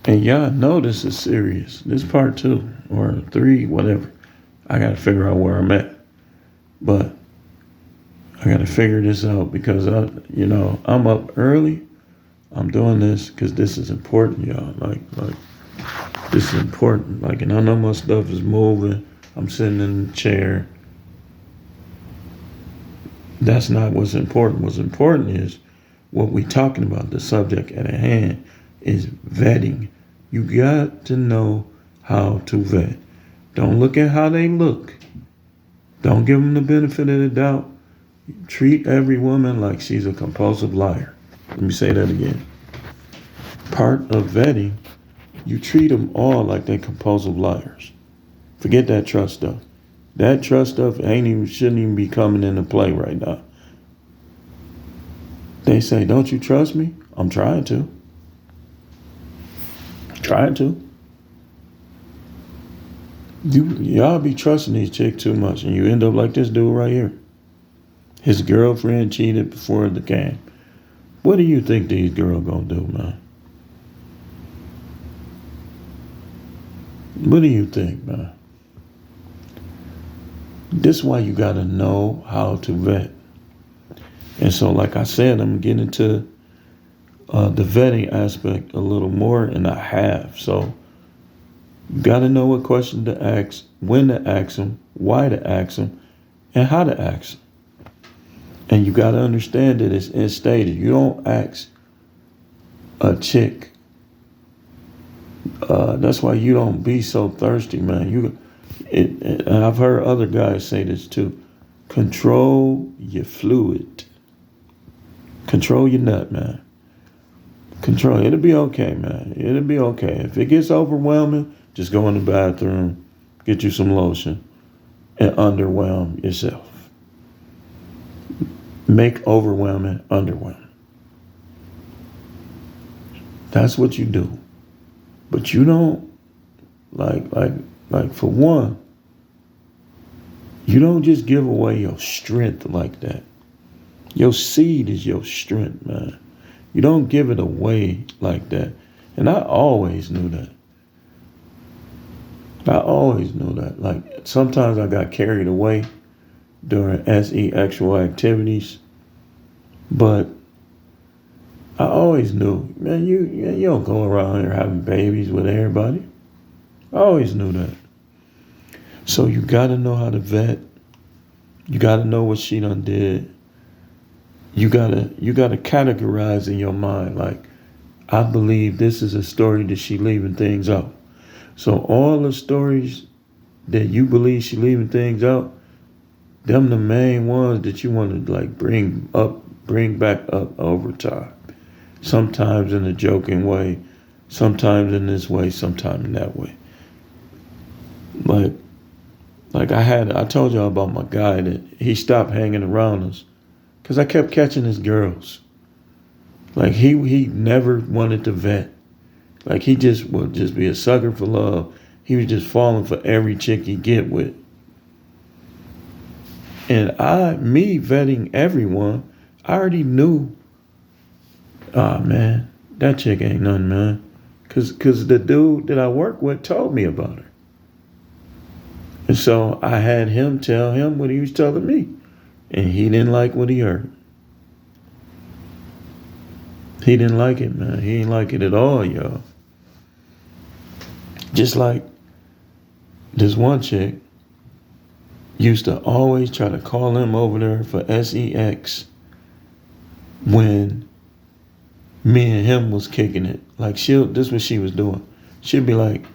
And y'all know this is serious. This part 2 or 3, whatever. I got to figure out where I'm at. But I got to figure this out because, I'm up early. I'm doing this because this is important, y'all. Like, this is important. Like, and I know my stuff is moving. I'm sitting in the chair. That's not what's important. What's important is what we talking about. The subject at hand is vetting. You got to know how to vet. Don't look at how they look. Don't give them the benefit of the doubt. Treat every woman like she's a compulsive liar. Let me say that again. Part of vetting, you treat them all like they're compulsive liars. Forget that trust stuff. That trust stuff shouldn't even be coming into play right now. They say, don't you trust me? I'm trying to. Trying to. Y'all be trusting these chicks too much and you end up like this dude right here. His girlfriend cheated before the game. What do you think these girls gonna do, man? What do you think, man? This is why you gotta know how to vet. And so, like I said, I'm getting into the vetting aspect a little more, and I have. So, you gotta know what question to ask, when to ask them, why to ask them, and how to ask them. And you got to understand that it's in stages. You don't ask a chick. That's why you don't be so thirsty, man. And I've heard other guys say this too. Control your fluid. Control your nut, man. Control. It'll be okay, man. It'll be okay. If it gets overwhelming, just go in the bathroom, get you some lotion, and underwhelm yourself. Make overwhelming underwhelming. That's what you do. But you don't like for one, you don't just give away your strength like that. Your seed is your strength, man. You don't give it away like that. And I always knew that. Like sometimes I got carried away during SE actual activities. But I always knew, man, you don't go around here having babies with everybody. I always knew that. So you got to know how to vet. You got to know what she done did. You got to categorize in your mind, like, I believe this is a story that she leaving things out. So all the stories that you believe she leaving things out, them the main ones that you want to like bring back up over time. Sometimes in a joking way, sometimes in this way, sometimes in that way. Like I told y'all about my guy that he stopped hanging around us because I kept catching his girls. Like he never wanted to vet. Like he just would just be a sucker for love. He was just falling for every chick he get with. And me vetting everyone, I already knew, man, that chick ain't nothing, man. Cause the dude that I work with told me about her. And so I had him tell him what he was telling me. And he didn't like what he heard. He didn't like it, man. He didn't like it at all, y'all. Just like this one chick used to always try to call him over there for sex when me and him was kicking it. Like this is what she was doing. She'd be like,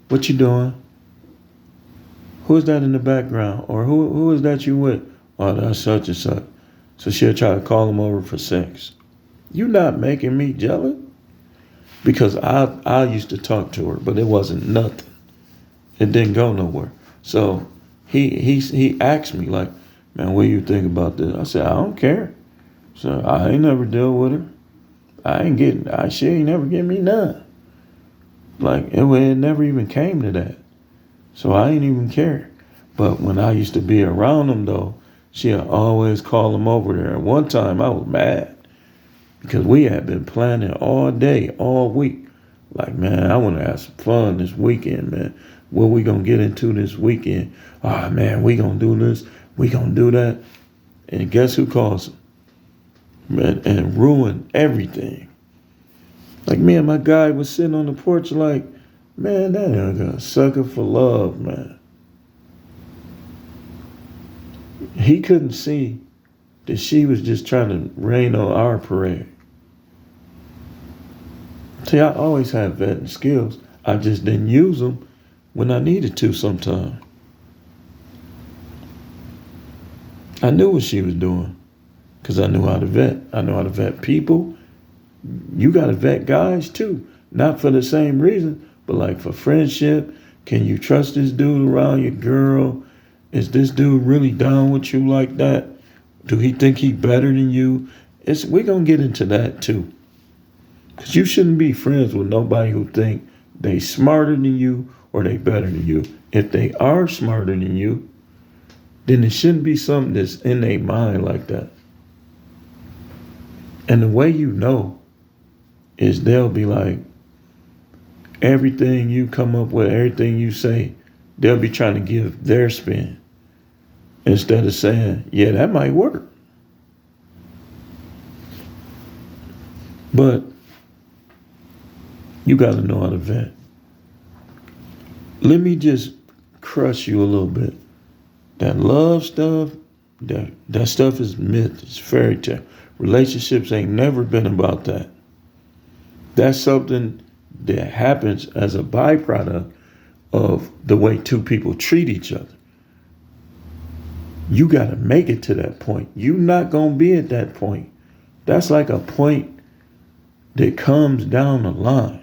what you doing? Who's that in the background? Or who is that you with? Oh, that's such and such. So she'll try to call him over for sex. You not making me jealous? Because I used to talk to her, but it wasn't nothing. It didn't go nowhere. So he asked me like, man, what do you think about this? I said, I don't care. So I ain't never deal with her. She ain't never give me none. Like it never even came to that. So I ain't even care. But when I used to be around him though, she'd always call him over there. And one time I was mad because we had been planning all day, all week. Like, man, I want to have some fun this weekend, man. What we going to get into this weekend? Ah, man, we going to do this. We going to do that. And guess who calls them? Man, and ruin everything. Like, me and my guy was sitting on the porch like, man, that nigga a sucker for love, man. He couldn't see that she was just trying to rain on our parade. See, I always had vetting skills. I just didn't use them when I needed to sometimes. I knew what she was doing because I knew how to vet. I know how to vet people. You got to vet guys too. Not for the same reason, but like for friendship. Can you trust this dude around your girl? Is this dude really down with you like that? Do he think he better than you? We're going to get into that too. Because you shouldn't be friends with nobody who think they smarter than you or they better than you. If they are smarter than you, then it shouldn't be something that's in their mind like that. And the way you know is they'll be like, everything you come up with, everything you say, they'll be trying to give their spin instead of saying, yeah, that might work. But you got to know how to vet. Let me just crush you a little bit. That love stuff, that stuff is myth. It's fairy tale. Relationships ain't never been about that. That's something that happens as a byproduct of the way two people treat each other. You got to make it to that point. You're not going to be at that point. That's like a point that comes down the line.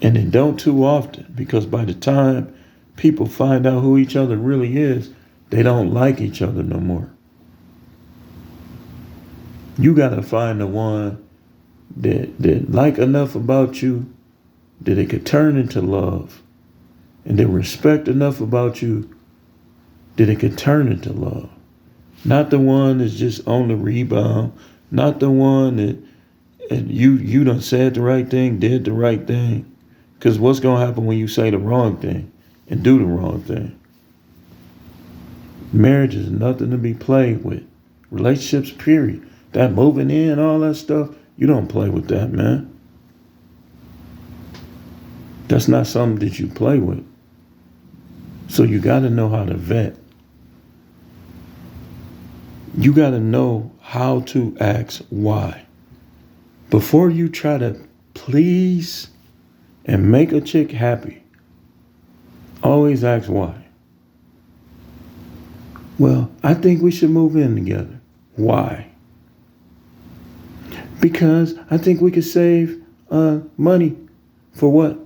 And it don't too often, because by the time people find out who each other really is, they don't like each other no more. You got to find the one that like enough about you that it could turn into love, and that respect enough about you that it could turn into love. Not the one that's just on the rebound, not the one that and you done said the right thing, did the right thing. Because what's going to happen when you say the wrong thing and do the wrong thing? Marriage is nothing to be played with. Relationships, period. That moving in, all that stuff, you don't play with that, man. That's not something that you play with. So you got to know how to vet. You got to know how to ask why. Before you try to please and make a chick happy, always ask why. Well, I think we should move in together. Why? Because I think we could save money. For what?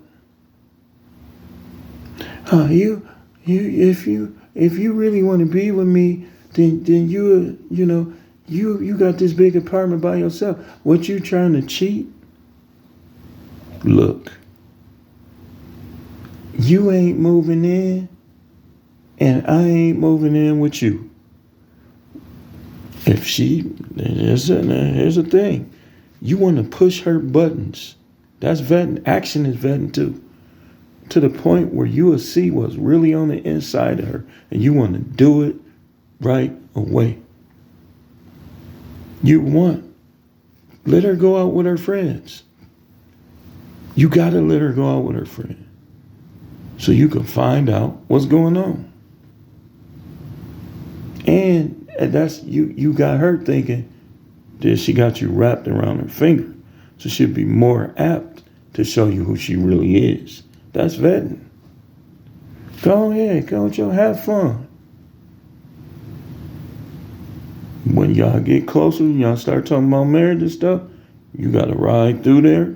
If you really want to be with me, then you got this big apartment by yourself. What, you trying to cheat? Look, you ain't moving in, and I ain't moving in with you. Here's the thing. You want to push her buttons. That's vetting. Action is vetting too. To the point where you will see what's really on the inside of her, and you want to do it right away. Let her go out with her friends. You got to let her go out with her friends so you can find out what's going on. And that's you got her thinking that she got you wrapped around her finger. So she'll be more apt to show you who she really is. That's vetting. Go ahead, Joe, have fun. When y'all get closer, y'all start talking about marriage and stuff, you got to ride through there.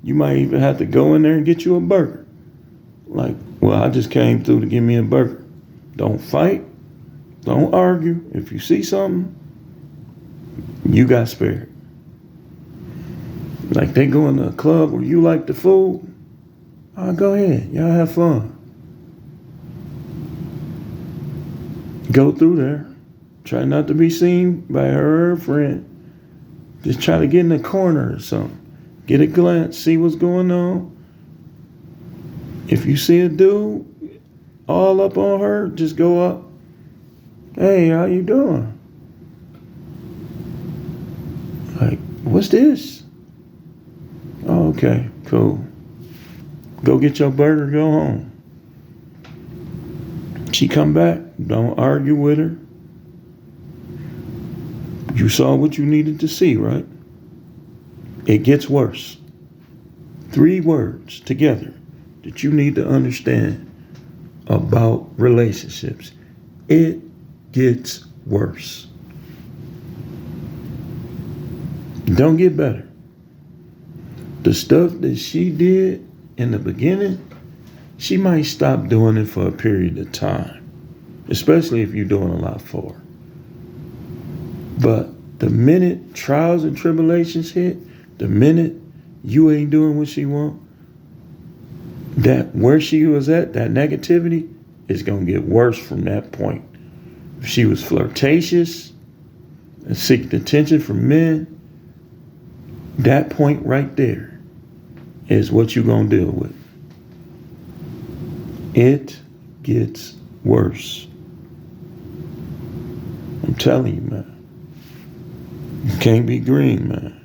You might even have to go in there and get you a burger. Like, well, I just came through to get me a burger. Don't fight. Don't argue. If you see something, you got spared. Like, they go in a club where you like the food. Go ahead. Y'all have fun. Go through there. Try not to be seen by her or her friend. Just try to get in the corner or something. Get a glance, see what's going on. If you see a dude all up on her, just go up. Hey, how you doing? Like, what's this? Oh, okay, cool. Go get your burger, go home. She come back, don't argue with her. You saw what you needed to see, right? It gets worse. 3 words together that you need to understand about relationships. It gets worse. Don't get better. The stuff that she did in the beginning, she might stop doing it for a period of time, especially if you're doing a lot for her. But the minute trials and tribulations hit, the minute you ain't doing what she want, that where she was at, that negativity is going to get worse from that point. If she was flirtatious and seeked attention from men, that point right there is what you're going to deal with. It gets worse. I'm telling you, man. You can't be green, man.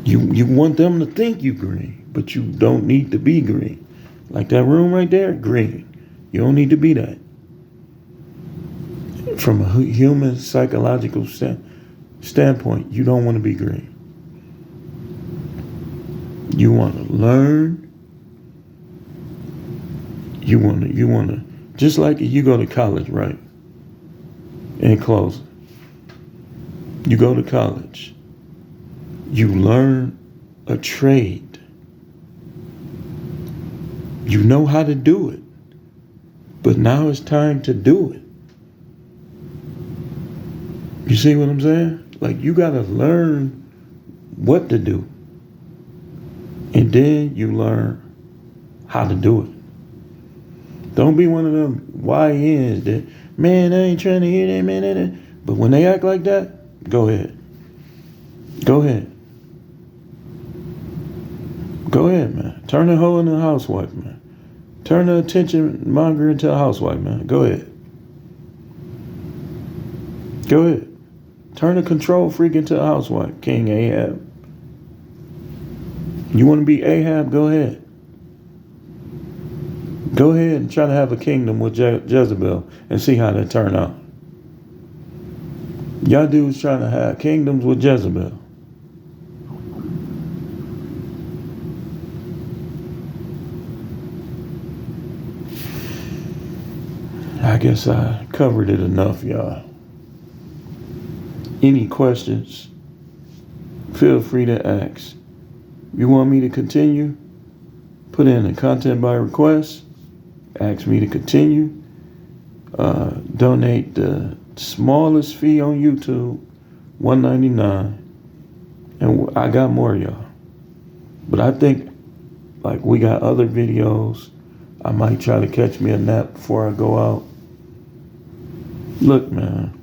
You want them to think you green, but you don't need to be green. Like that room right there, green. You don't need to be that. From a human psychological standpoint, you don't want to be green. You want to learn. You want to, just like you go to college, right? In closing, you go to college. You learn a trade. You know how to do it. But now it's time to do it. You see what I'm saying? Like, you got to learn what to do. And then you learn how to do it. Don't be one of them YNs that, man, I ain't trying to hear that, man. But when they act like that, go ahead. Go ahead. Go ahead, man. Turn the hoe into a housewife, man. Turn the attention monger into a housewife, man. Go ahead. Go ahead. Turn the control freak into a housewife, King Ahab. You want to be Ahab? Go ahead. Go ahead and try to have a kingdom with Jezebel and see how that turn out. Y'all dudes trying to have kingdoms with Jezebel. I guess I covered it enough, y'all. Any questions, feel free to ask. You want me to continue? Put in a content by request. Ask me to continue. Donate the smallest fee on YouTube, $1.99. And I got more, y'all. But I think, like, we got other videos. I might try to catch me a nap before I go out. Look, man.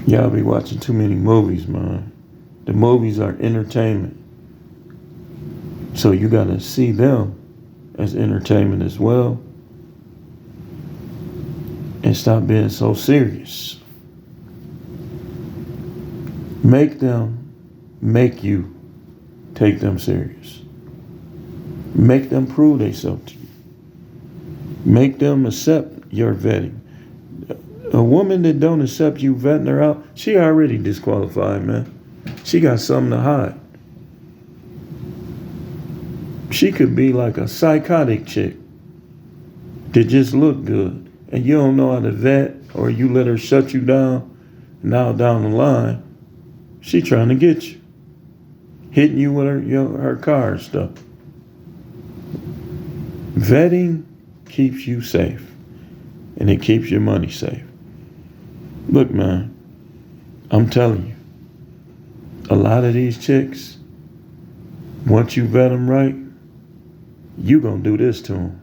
Y'all be watching too many movies, man. The movies are entertainment. So you got to see them as entertainment as well. And stop being so serious. Make them make you take them serious. Make them prove themselves to you. Make them accept your vetting. A woman that don't accept you vetting her out, she already disqualified, man. She got something to hide. She could be like a psychotic chick that just look good, and you don't know how to vet, or you let her shut you down. Now down the line, she trying to get you, hitting you with her car and stuff. Vetting keeps you safe, and it keeps your money safe. Look, man, I'm telling you, a lot of these chicks, once you vet them right, you gonna do this to them.